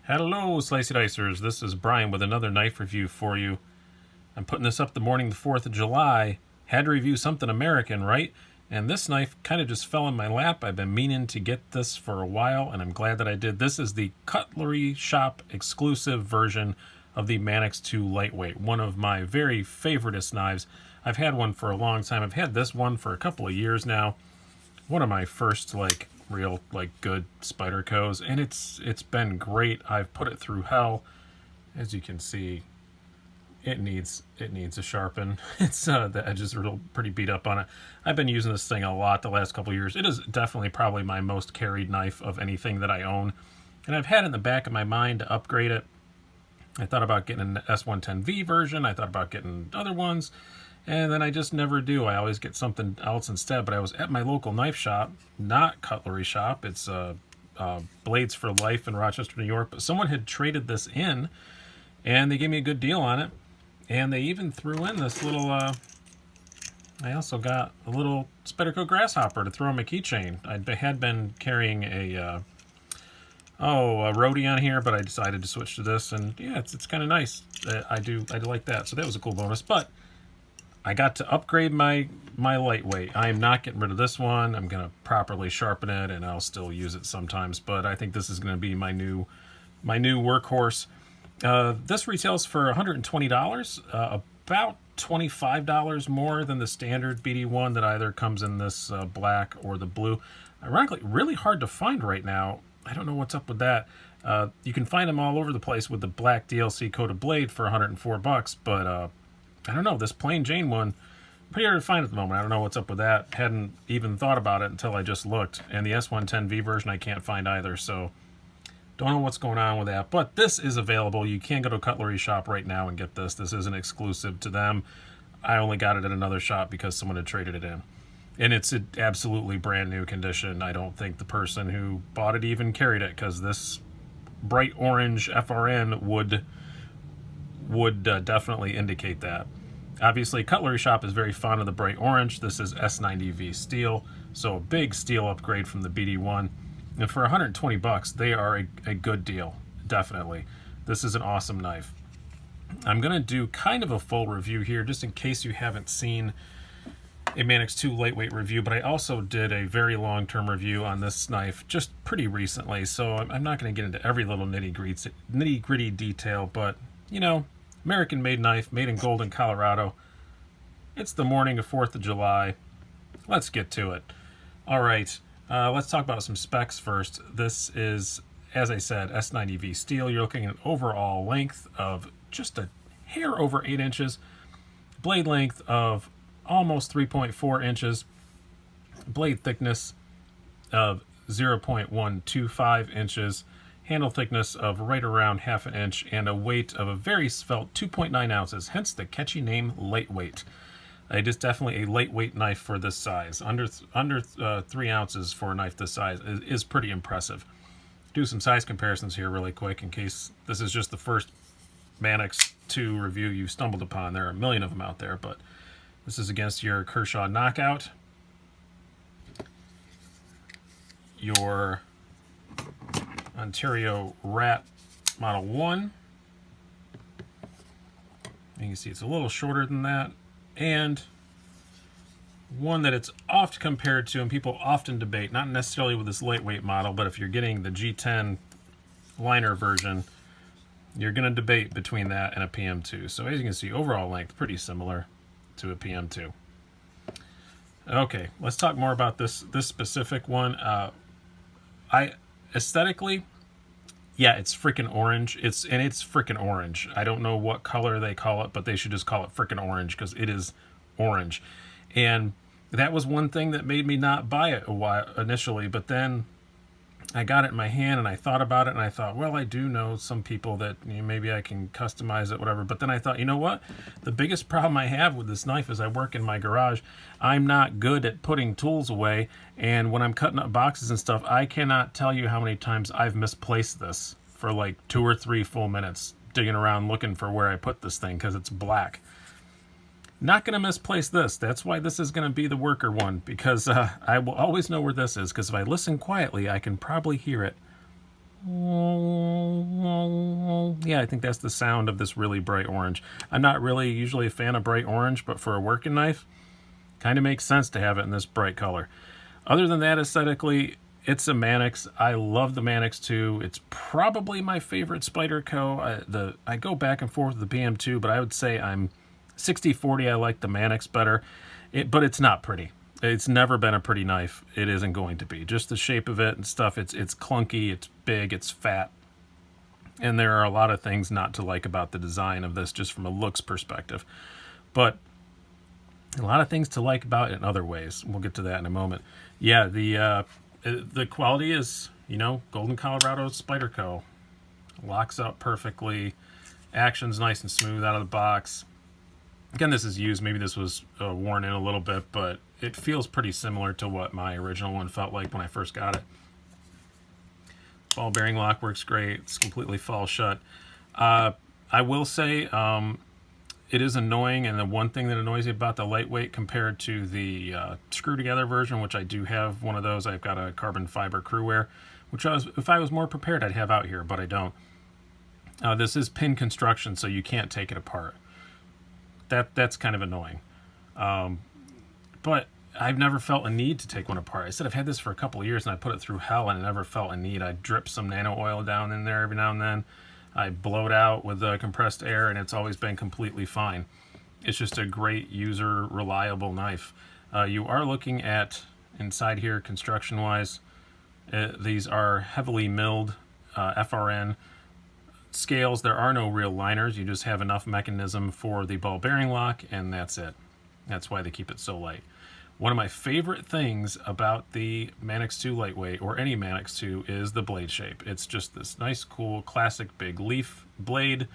Hello, Slicey Dicers. This is Brian with another knife review for you. I'm putting this up the morning of the 4th of July. Had to review something American, right? And this knife kind of just fell in my lap. I've been meaning to get this for a while, and I'm glad that I did. This is the Cutlery Shop Exclusive version of the Manix 2 Lightweight, one of my very favoriteest knives. I've had one for a long time. I've had this one for a couple of years now. One of my first real good Spydercos, and it's been great. I've put it through hell. As you can see, it needs a sharpen. It's the edges are pretty beat up on it. I've been using this thing a lot the last couple of years. It is definitely probably my most carried knife of anything that I own, and I've had it in the back of my mind to upgrade it. I thought about getting an S110V version. I thought about getting other ones, and then I just never do. I always get something else instead. But I was at my local knife shop, not Cutlery Shop. It's Blades for Life in Rochester, New York. But someone had traded this in, and they gave me a good deal on it. And they even threw in this little, I also got a little Spyderco grasshopper to throw on my keychain. I had been carrying a roadie on here, but I decided to switch to this, and yeah, it's kind of nice. I do like that, so that was a cool bonus. But I got to upgrade my lightweight. I am not getting rid of this one. I'm gonna properly sharpen it, and I'll still use it sometimes. But I think this is gonna be my new workhorse. This retails for $120, about $25 more than the standard BD1 that either comes in this black or the blue. Ironically, really hard to find right now. I don't know what's up with that. You can find them all over the place with the black DLC coated blade for 104 bucks, but I don't know, this plain Jane one, pretty hard to find at the moment. I don't know what's up with that. Hadn't even thought about it until I just looked. And the S110V version I can't find either, so don't know what's going on with that. But this is available. You can go to Cutlery Shop right now and get this. This isn't exclusive to them. I only got it at another shop because someone had traded it in. And it's an absolutely brand new condition. I don't think the person who bought it even carried it, because this bright orange FRN would definitely indicate that. Obviously, Cutlery Shop is very fond of the bright orange. This is S90V steel, so a big steel upgrade from the BD1. And for 120 bucks, they are a good deal, definitely. This is an awesome knife. I'm going to do kind of a full review here, just in case you haven't seen a Manix 2 lightweight review, but I also did a very long-term review on this knife just pretty recently, so I'm not going to get into every little nitty-gritty detail, but, you know, American-made knife, made in Golden, Colorado. It's the morning of 4th of July. Let's get to it. All right, let's talk about some specs first. This is, as I said, S90V steel. You're looking at an overall length of just a hair over 8 inches, blade length of almost 3.4 inches, blade thickness of 0.125 inches, handle thickness of right around half an inch, and a weight of a very svelte 2.9 ounces, hence the catchy name lightweight. It is definitely a lightweight knife for this size. Under 3 ounces for a knife this size is pretty impressive. Do some size comparisons here really quick in case this is just the first Manix 2 review you stumbled upon. There are a million of them out there, but this is against your Kershaw Knockout, your Ontario Rat Model 1. You can see it's a little shorter than that. And one that it's oft compared to, and people often debate, not necessarily with this lightweight model, but if you're getting the G10 liner version, you're going to debate between that and a PM2. So as you can see, overall length pretty similar to a PM2. Okay, let's talk more about this specific one. Aesthetically, yeah, it's freaking orange. It's freaking orange. I don't know what color they call it, but they should just call it freaking orange because it is orange. And that was one thing that made me not buy it a while initially, but then I got it in my hand and I thought about it and I thought, well, I do know some people that, you know, maybe I can customize it, whatever. But then I thought, you know what? The biggest problem I have with this knife is I work in my garage. I'm not good at putting tools away. And when I'm cutting up boxes and stuff, I cannot tell you how many times I've misplaced this for like 2 or 3 full minutes digging around looking for where I put this thing because it's black. Not going to misplace this. That's why this is going to be the worker one, because I will always know where this is, because if I listen quietly, I can probably hear it. Yeah, I think that's the sound of this really bright orange. I'm not really usually a fan of bright orange, but for a working knife, kind of makes sense to have it in this bright color. Other than that, aesthetically, it's a Manix. I love the Manix 2. It's probably my favorite Spyderco. I go back and forth with the BM2, but I would say I'm 60-40. I like the Manix better, but it's not pretty. It's never been a pretty knife. It isn't going to be. Just the shape of it and stuff, it's clunky, it's big, it's fat. And there are a lot of things not to like about the design of this just from a looks perspective. But a lot of things to like about it in other ways. We'll get to that in a moment. Yeah, the quality is, you know, Golden Colorado Spyderco. Locks up perfectly. Action's nice and smooth out of the box. Again, this is used. Maybe this was worn in a little bit, but it feels pretty similar to what my original one felt like when I first got it. Ball bearing lock works great. It's completely fall shut. I will say it is annoying, and the one thing that annoys me about the lightweight compared to the screw together version, which I do have one of those. I've got a carbon fiber crew wear, which if I was more prepared, I'd have out here, but I don't. This is pin construction, so you can't take it apart. That's kind of annoying. But I've never felt a need to take one apart. I said I've had this for a couple of years, and I put it through hell, and I never felt a need. I drip some nano oil down in there every now and then. I blow it out with compressed air, and it's always been completely fine. It's just a great user, reliable knife. You are looking at, inside here, construction-wise, these are heavily milled FRN scales. There are no real liners. You just have enough mechanism for the ball bearing lock, and that's it. That's why they keep it so light. One of my favorite things about the Manix 2 lightweight, or any Manix 2, is the blade shape. It's just this nice, cool, classic big leaf blade.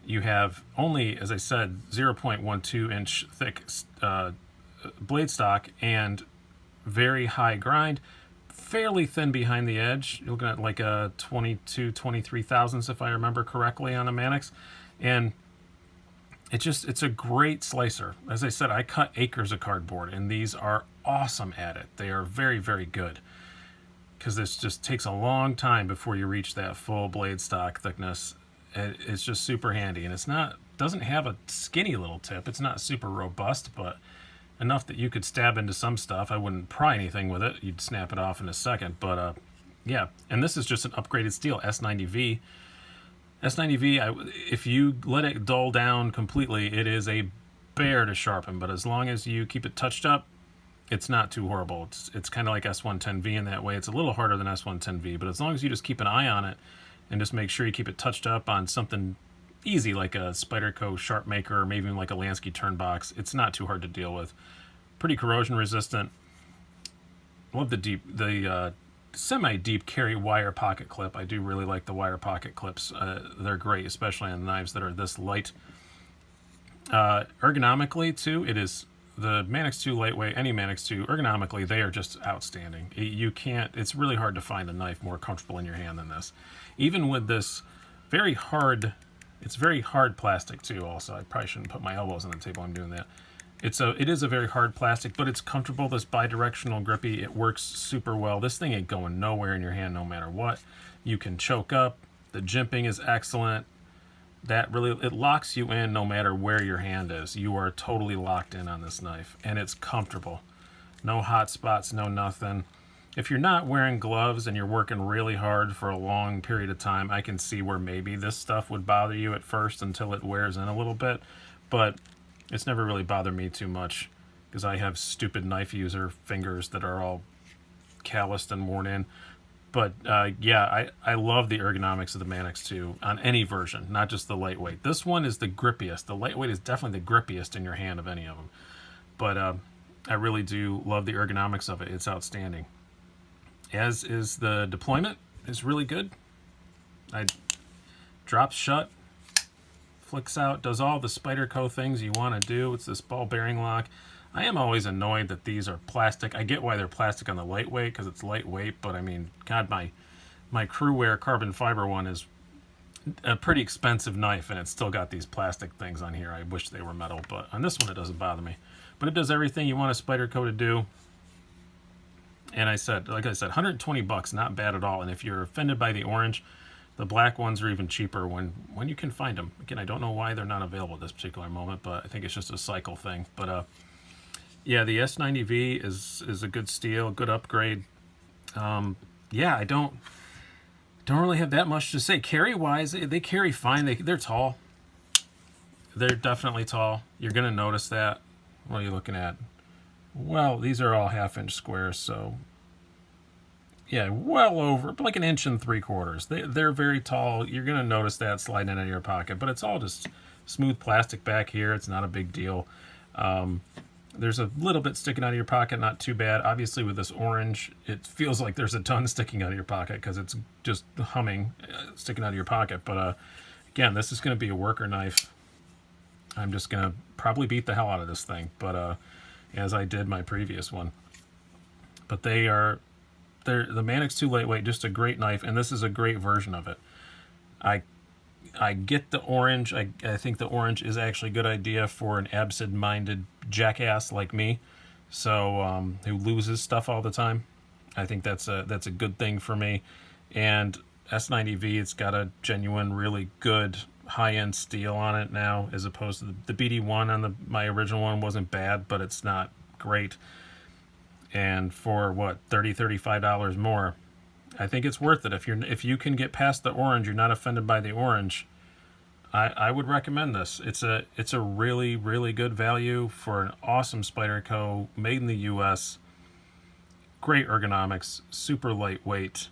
You have only, as I said, 0.12 inch thick blade stock and very high grind. Fairly thin behind the edge. You're looking at like a 23 thousandths, if I remember correctly, on a Manix. And it's a great slicer. As I said, I cut acres of cardboard, and these are awesome at it. They are very, very good, because this just takes a long time before you reach that full blade stock thickness. It's just super handy, and doesn't have a skinny little tip. It's not super robust, but enough that you could stab into some stuff. I wouldn't pry anything with it. You'd snap it off in a second. But yeah, and this is just an upgraded steel, S90V. S90V, if you let it dull down completely, it is a bear to sharpen. But as long as you keep it touched up, it's not too horrible. It's kind of like S110V in that way. It's a little harder than S110V, but as long as you just keep an eye on it and just make sure you keep it touched up on something easy like a Spyderco Sharp Maker, or maybe even like a Lansky Turnbox, it's not too hard to deal with. Pretty corrosion resistant. Love the semi-deep carry wire pocket clip. I do really like the wire pocket clips. They're great, especially on knives that are this light. Ergonomically, too, it is the Manix 2 lightweight, any Manix 2, ergonomically, they are just outstanding. It's really hard to find a knife more comfortable in your hand than this. Even with this very hard, it's very hard plastic, too, also. I probably shouldn't put my elbows on the table when I'm doing that. It is a very hard plastic, but it's comfortable. This bi-directional grippy, it works super well. This thing ain't going nowhere in your hand no matter what. You can choke up. The jimping is excellent. It locks you in no matter where your hand is. You are totally locked in on this knife, and it's comfortable. No hot spots, no nothing. If you're not wearing gloves and you're working really hard for a long period of time, I can see where maybe this stuff would bother you at first until it wears in a little bit, but it's never really bothered me too much because I have stupid knife user fingers that are all calloused and worn in. But yeah, I love the ergonomics of the Manix 2 on any version, not just the lightweight. This one is the grippiest. The lightweight is definitely the grippiest in your hand of any of them. But I really do love the ergonomics of it. It's outstanding. As is the deployment. Is really good. Drops shut, flicks out, does all the Spyderco things you want to do. It's this ball bearing lock. I am always annoyed that these are plastic. I get why they're plastic on the lightweight because it's lightweight, but I mean, God, my Crewwear carbon fiber one is a pretty expensive knife, and it's still got these plastic things on here. I wish they were metal, but on this one it doesn't bother me. But it does everything you want a Spyderco to do. And like I said, $120, not bad at all. And if you're offended by the orange The black ones are even cheaper when you can find them. Again, I don't know why they're not available at this particular moment, but I think it's just a cycle thing. But yeah, the S90V is a good steal, good upgrade. Yeah, I don't really have that much to say. Carry wise, they carry fine. They're tall. They're definitely tall. You're gonna notice that. What are you looking at? Well, these are all 1/2-inch squares, so yeah, well over like 1 3/4 inches. They're very tall. You're gonna notice that sliding into your pocket, but it's all just smooth plastic back here. It's not a big deal. There's a little bit sticking out of your pocket, not too bad. Obviously, with this orange, it feels like there's a ton sticking out of your pocket because it's just humming, sticking out of your pocket. But again, this is going to be a worker knife. I'm just going to probably beat the hell out of this thing, but as I did my previous one. But they're the Manix 2 Lightweight, just a great knife, and this is a great version of it. I get the orange. I think the orange is actually a good idea for an absent-minded jackass like me, so who loses stuff all the time. I think that's a good thing for me. And S90V, it's got a genuine, really good high-end steel on it now, as opposed to the BD1 on my original one wasn't bad, but it's not great. And for what, $35 more, I think it's worth it. If you can get past the orange, you're not offended by the orange, I would recommend this. It's a really, really good value for an awesome Spyderco, made in the US. Great ergonomics, super lightweight,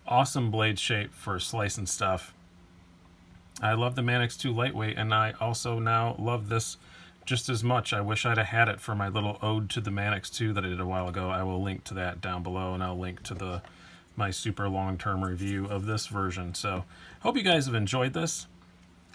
awesome blade shape for slicing stuff. I love the Manix 2 Lightweight, and I also now love this just as much. I wish I'd have had it for my little ode to the Manix 2 that I did a while ago. I will link to that down below, and I'll link to my super long-term review of this version. So hope you guys have enjoyed this.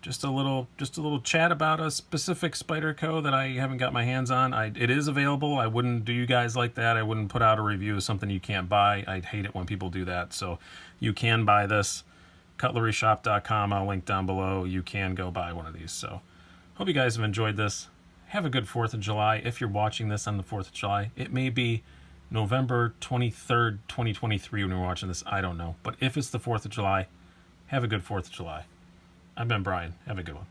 Just a little chat about a specific Spyderco that I haven't got my hands on. It is available. I wouldn't do you guys like that. I wouldn't put out a review of something you can't buy. I'd hate it when people do that. So you can buy this. CutleryShop.com. I'll link down below. You can go buy one of these. So hope you guys have enjoyed this. Have a good 4th of July. If you're watching this on the 4th of July, it may be November 23rd, 2023 when you're watching this. I don't know. But if it's the 4th of July, have a good 4th of July. I've been Brian. Have a good one.